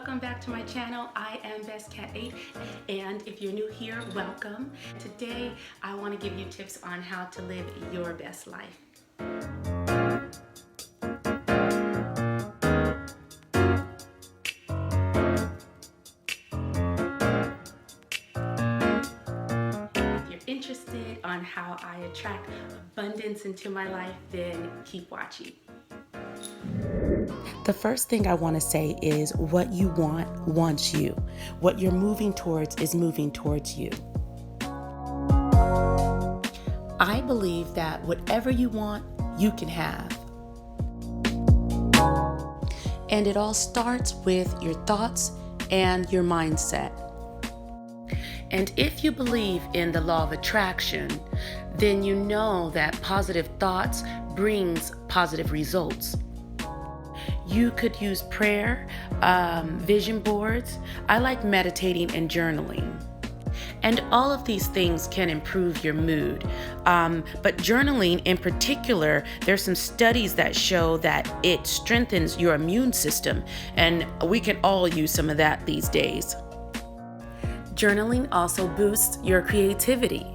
welcome back to my channel. I am BestCat8, and if you're new here, welcome. Today I want to give you tips on how to live your best life. If you're interested on how I attract abundance into my life, then keep watching. The first thing I want to say is what you want wants you. What you're moving towards is moving towards you. I believe that whatever you want, you can have. And it all starts with your thoughts and your mindset. And if you believe in the law of attraction, then you know that positive thoughts brings positive results. You could use prayer, vision boards. I like meditating and journaling. And all of these things can improve your mood. But journaling in particular, there's some studies that show that it strengthens your immune system. And we can all use some of that these days. Journaling also boosts your creativity.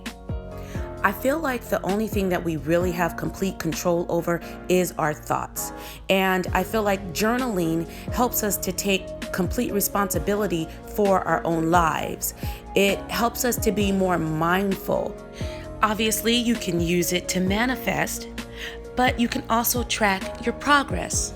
I feel like the only thing that we really have complete control over is our thoughts. And I feel like journaling helps us to take complete responsibility for our own lives. It helps us to be more mindful. Obviously, you can use it to manifest, but you can also track your progress.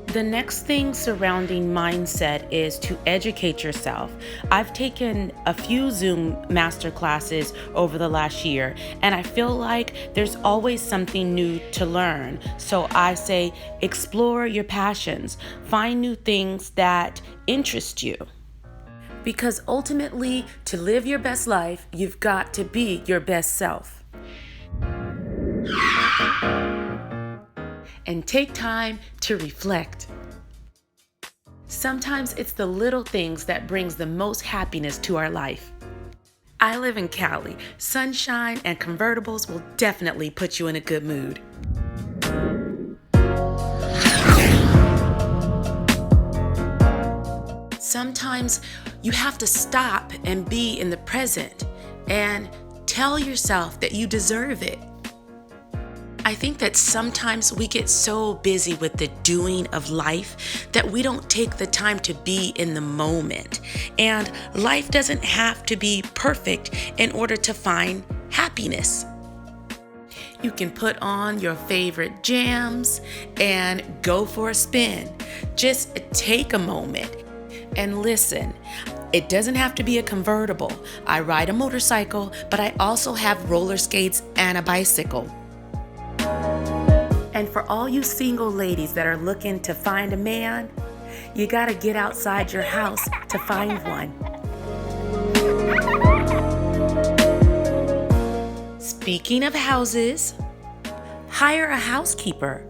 The next thing surrounding mindset is to educate yourself. I've taken a few Zoom master classes over the last year, and I feel like there's always something new to learn. So I say explore your passions, find new things that interest you. Because ultimately, to live your best life, you've got to be your best self. And take time to reflect. Sometimes it's the little things that brings the most happiness to our life. I live in Cali. Sunshine and convertibles will definitely put you in a good mood. Sometimes you have to stop and be in the present and tell yourself that you deserve it. I think that sometimes we get so busy with the doing of life that we don't take the time to be in the moment. And life doesn't have to be perfect in order to find happiness. You can put on your favorite jams and go for a spin. Just take a moment and listen. It doesn't have to be a convertible. I ride a motorcycle, but I also have roller skates and a bicycle. And for all you single ladies that are looking to find a man, you gotta get outside your house to find one. Speaking of houses, hire a housekeeper.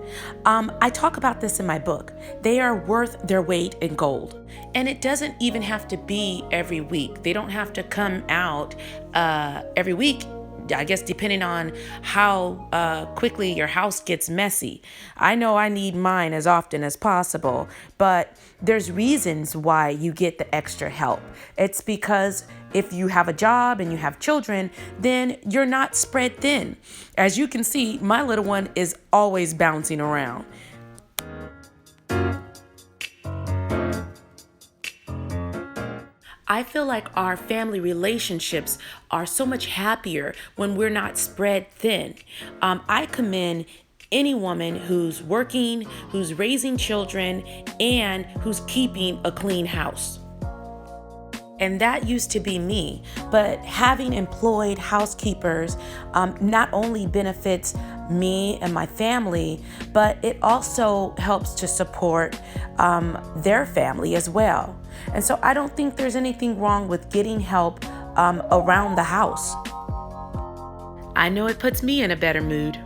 I talk about this in my book. They are worth their weight in gold. And it doesn't even have to be every week. They don't have to come out every week. I guess depending on how quickly your house gets messy. I know I need mine as often as possible, but there's reasons why you get the extra help. It's because if you have a job and you have children, then you're not spread thin. As you can see, my little one is always bouncing around. I feel like our family relationships are so much happier when we're not spread thin. I commend any woman who's working, who's raising children, and who's keeping a clean house. And that used to be me, but having employed housekeepers not only benefits me and my family, but it also helps to support their family as well. And so I don't think there's anything wrong with getting help around the house. I know it puts me in a better mood.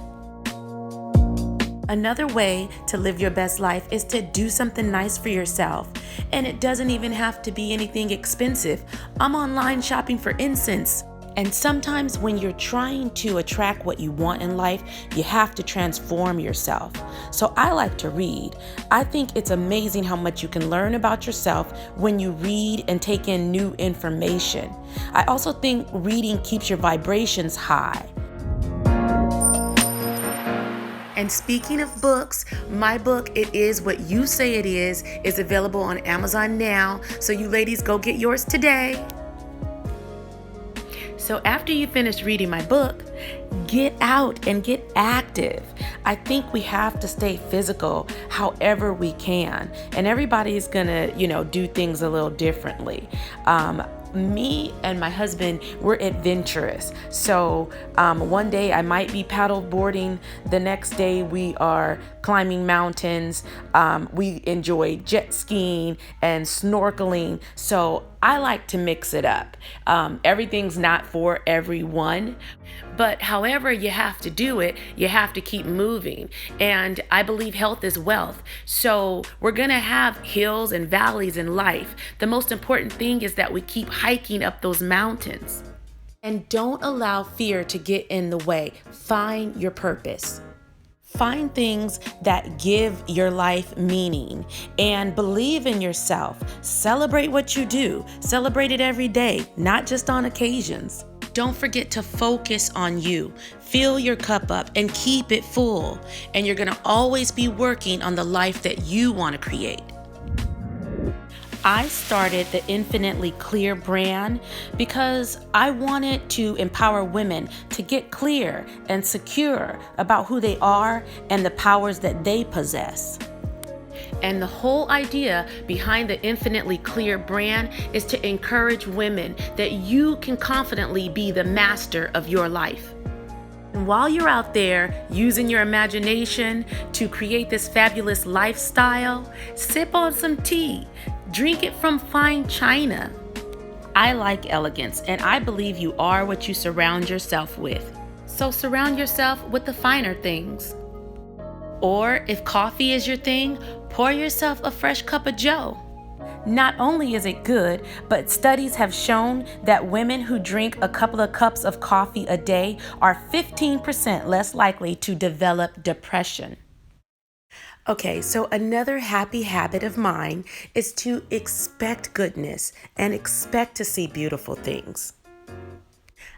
Another way to live your best life is to do something nice for yourself. And it doesn't even have to be anything expensive. I'm online shopping for incense. And sometimes when you're trying to attract what you want in life, you have to transform yourself. So I like to read. I think it's amazing how much you can learn about yourself when you read and take in new information. I also think reading keeps your vibrations high. And speaking of books, my book, It Is What You Say It is available on Amazon now. So you ladies, go get yours today. So after you finish reading my book, get out and get active. I think we have to stay physical however we can. And everybody's gonna, do things a little differently. Me and my husband, we're adventurous. So one day I might be paddle boarding. The next day we are climbing mountains. We enjoy jet skiing and snorkeling. So I like to mix it up. Everything's not for everyone, but however you have to do it, you have to keep moving. And I believe health is wealth. So we're gonna have hills and valleys in life. The most important thing is that we keep hiking up those mountains. And don't allow fear to get in the way. Find your purpose. Find things that give your life meaning and believe in yourself. Celebrate what you do. Celebrate it every day, not just on occasions. Don't forget to focus on you. Fill your cup up and keep it full. And you're gonna always be working on the life that you wanna create. I started the Infinitely Clear brand because I wanted to empower women to get clear and secure about who they are and the powers that they possess. And the whole idea behind the Infinitely Clear brand is to encourage women that you can confidently be the master of your life. And while you're out there using your imagination to create this fabulous lifestyle, sip on some tea, drink it from fine china. I like elegance, and I believe you are what you surround yourself with. So surround yourself with the finer things. Or if coffee is your thing, pour yourself a fresh cup of joe. Not only is it good, but studies have shown that women who drink a couple of cups of coffee a day are 15% less likely to develop depression. Okay, so another happy habit of mine is to expect goodness and expect to see beautiful things.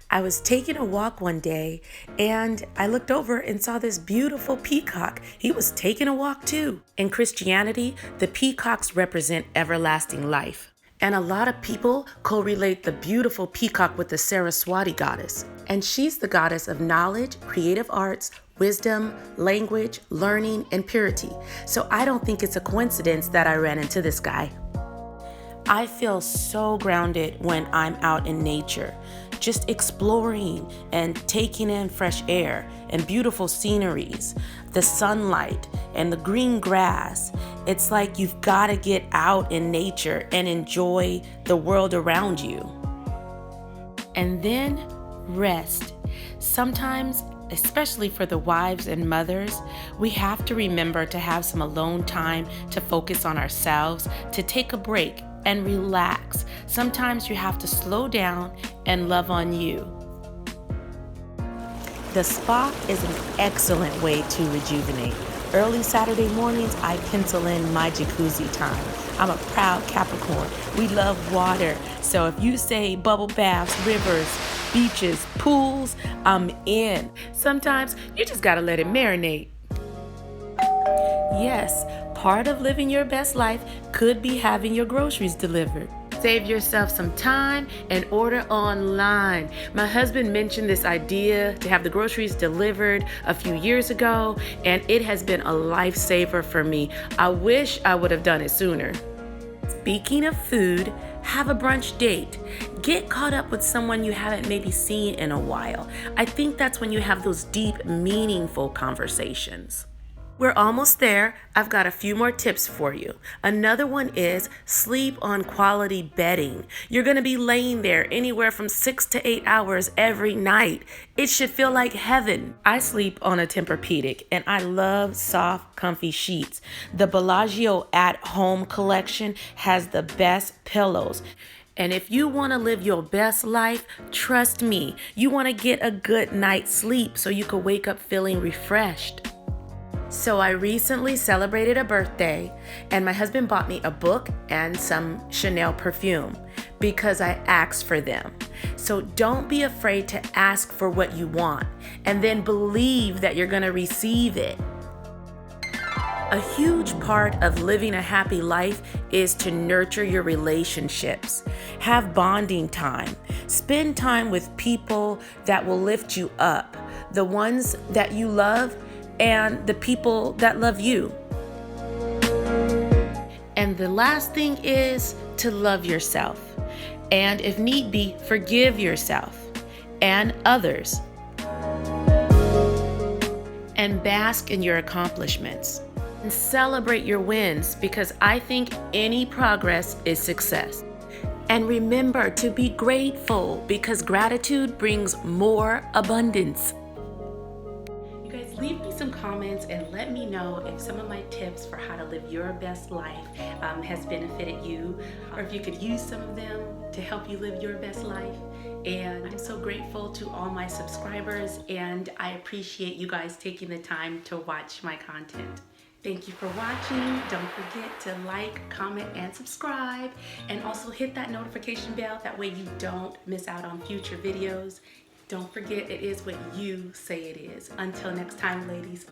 I was taking a walk one day and I looked over and saw this beautiful peacock. He was taking a walk too. In Christianity, the peacocks represent everlasting life. And a lot of people correlate the beautiful peacock with the Saraswati goddess. And she's the goddess of knowledge, creative arts, wisdom, language, learning, and purity. So I don't think it's a coincidence that I ran into this guy. I feel so grounded when I'm out in nature, just exploring and taking in fresh air and beautiful sceneries, the sunlight and the green grass. It's like you've got to get out in nature and enjoy the world around you. And then rest. Sometimes, especially for the wives and mothers, we have to remember to have some alone time to focus on ourselves, to take a break and relax. Sometimes you have to slow down and love on you. The spa is an excellent way to rejuvenate. Early Saturday mornings, I pencil in my jacuzzi time. I'm a proud Capricorn. We love water. So if you say bubble baths, rivers, beaches, pools, I'm in. Sometimes you just gotta let it marinate. Yes, part of living your best life could be having your groceries delivered. Save yourself some time and order online. My husband mentioned this idea to have the groceries delivered a few years ago, and it has been a lifesaver for me. I wish I would have done it sooner. Speaking of food, have a brunch date. Get caught up with someone you haven't maybe seen in a while. I think that's when you have those deep, meaningful conversations. We're almost there. I've got a few more tips for you. Another one is sleep on quality bedding. You're going to be laying there anywhere from 6 to 8 hours every night. It should feel like heaven. I sleep on a Tempur-Pedic and I love soft, comfy sheets. The Bellagio At Home collection has the best pillows. And if you want to live your best life, trust me, you want to get a good night's sleep so you can wake up feeling refreshed. So I recently celebrated a birthday, and my husband bought me a book and some Chanel perfume because I asked for them. So don't be afraid to ask for what you want and then believe that you're going to receive it. A huge part of living a happy life is to nurture your relationships. Have bonding time. Spend time with people that will lift you up, the ones that you love and the people that love you. And the last thing is to love yourself. And if need be, forgive yourself and others. And bask in your accomplishments. And celebrate your wins, because I think any progress is success. And remember to be grateful, because gratitude brings more abundance. You guys, leave me some comments and let me know if some of my tips for how to live your best life has benefited you, or if you could use some of them to help you live your best life. And I'm so grateful to all my subscribers, and I appreciate you guys taking the time to watch my content. Thank you for watching. Don't forget to like, comment, and subscribe. And also hit that notification bell. That way you don't miss out on future videos. Don't forget, it is what you say it is. Until next time, ladies.